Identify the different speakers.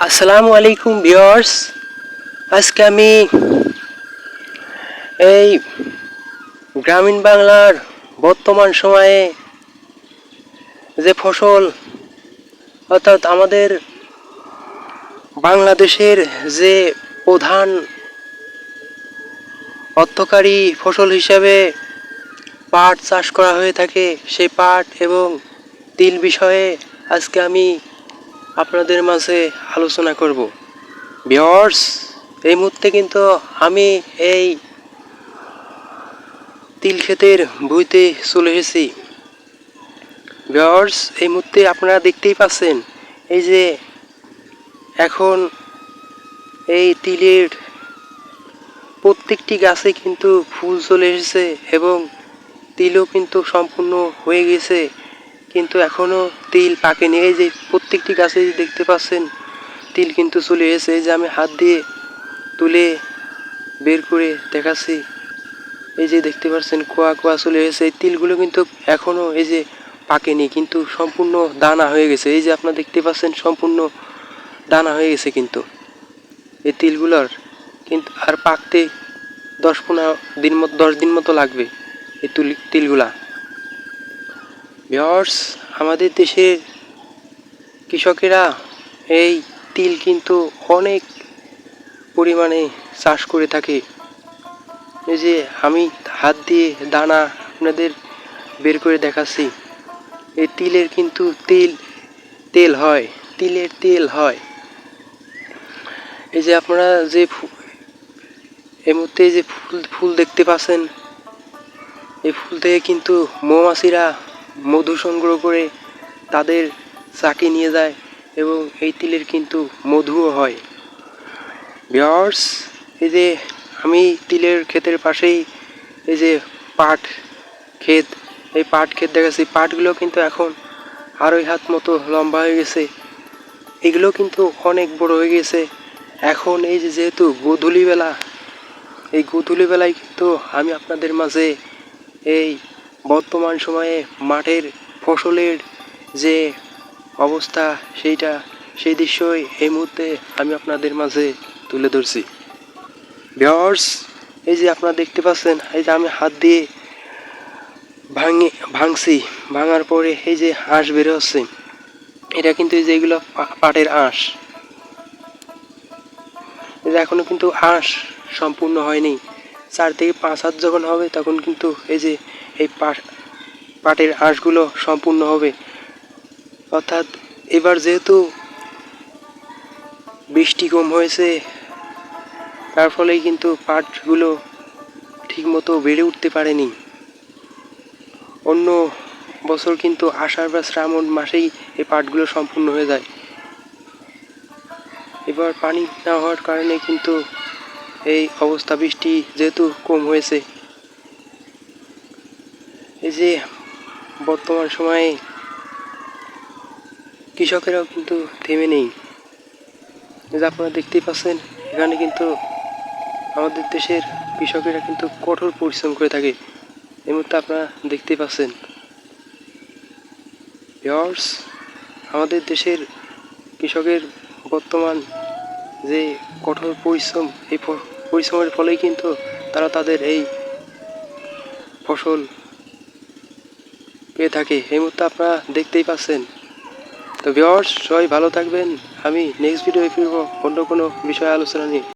Speaker 1: আসসালামু আলাইকুম ভিউয়ার্স। আজকে আমি এই গ্রামীণ বাংলার বর্তমান সময়ে যে ফসল অর্থাৎ আমাদের বাংলাদেশের যে প্রধান অর্থকারী ফসল হিসাবে পাট চাষ করা হয়ে থাকে, সেই পাট এবং তিল বিষয়ে আজকে আমি আপনাদের মাঝে আলোচনা করব। ভিউয়ার্স, এই মুহূর্তে কিন্তু আমি এই তিল ক্ষেতের ভুঁইতে চলে এসেছি। ভিউয়ার্স, এই মুহূর্তে আপনারা দেখতেই পাচ্ছেন এই যে এখন এই তিলের প্রত্যেকটি গাছে কিন্তু ফুল চলে এসেছে এবং তিলও কিন্তু সম্পূর্ণ হয়ে গেছে, কিন্তু এখনও তিল পাকেনি। এই যে প্রত্যেকটি গাছে দেখতে পাচ্ছেন তিল কিন্তু চলে এসেছে। এই যে আমি হাত দিয়ে তুলে বের করে দেখাচ্ছি, এই যে দেখতে পাচ্ছেন কোয়া কোয়া চলে এসেছে। এই তিলগুলো কিন্তু এখনও এই যে পাকেনি, কিন্তু সম্পূর্ণ দানা হয়ে গেছে। এই যে আপনারা দেখতে পাচ্ছেন সম্পূর্ণ দানা হয়ে গেছে কিন্তু এই তিলগুলোর, কিন্তু আর পাকতে 10 দিন মতো লাগবে এই তিলগুলা। ভিউয়ার্স, আমাদের দেশের কৃষকেরা এই তিল কিন্তু অনেক পরিমাণে চাষ করে থাকে। এই যে আমি হাত দিয়ে দানা আপনাদের বের করে দেখাচ্ছি, এই তিলের কিন্তু তেল হয়, তিলের তেল হয়। এই যে আপনারা যে এই মুহূর্তে যে ফুল দেখতে পাচ্ছেন, এই ফুল থেকে কিন্তু মৌমাছিরা মধু সংগ্রহ করে তাদের চাকে নিয়ে যায় এবং এই তিলের কিন্তু মধুও হয়। ভিউয়ার্স, এই যে আমি তিলের ক্ষেতের পাশেই এই যে পাট ক্ষেত, এই পাট ক্ষেত দেখাচ্ছি। পাটগুলো কিন্তু এখন 2.5 হাত মতো লম্বা হয়ে গেছে, এগুলো কিন্তু অনেক বড় হয়ে গেছে। এখন এই যে যেহেতু গোধূলিবেলা, এই গোধূলিবেলায় কিন্তু আমি আপনাদের মাঝে এই বর্তমান সময়ে মাঠের ফসলের যে অবস্থা সেই দৃশ্যই এই মুহূর্তে আমি আপনাদের মাঝে তুলে ধরছি। ভিউয়ার্স, এই যে আপনারা দেখতে পাচ্ছেন, এই যে আমি হাত দিয়ে ভাঙছি, ভাঙার পরে এই যে আঁশ বের হচ্ছে, এটা কিন্তু এই যে এগুলো পাটের আঁশ। এই যে এখনো কিন্তু আঁশ সম্পূর্ণ হয়নি, 4 থেকে 5 হাত যখন হবে তখন কিন্তু এই যে এই পাটের আঁশগুলো সম্পূর্ণ হবে। অর্থাৎ এবার যেহেতু বৃষ্টি কম হয়েছে, তার ফলেই কিন্তু পাটগুলো ঠিকমতো বেড়ে উঠতে পারেনি। অন্য বছর কিন্তু আষাঢ় বা শ্রাবণ মাসেই এই পাটগুলো সম্পূর্ণ হয়ে যায়। এবার পানি না হওয়ার কারণে কিন্তু এই অবস্থা, বৃষ্টি যেহেতু কম হয়েছে। এই যে বর্তমান সময়ে কৃষকেরাও কিন্তু থেমে নেই। এই যে আপনারা দেখতেই পাচ্ছেন, এখানে কিন্তু আমাদের দেশের কৃষকেরা কিন্তু কঠোর পরিশ্রম করে থাকে। এই মুহূর্তে আপনারা দেখতেই পাচ্ছেন। ভিউয়ার্স, আমাদের দেশের কৃষকের বর্তমান যে কঠোর পরিশ্রম, এই পরিশ্রমের ফলেই কিন্তু তারা তাদের এই ফসল পেয়ে থাকে। এই মুহূর্তে আপনারা দেখতেই পাচ্ছেন। তো ভিউয়ার্স, সবাই ভালো থাকবেন। আমি নেক্সট ভিডিও ফিরবো অন্য কোনো বিষয়ে আলোচনা নিয়ে।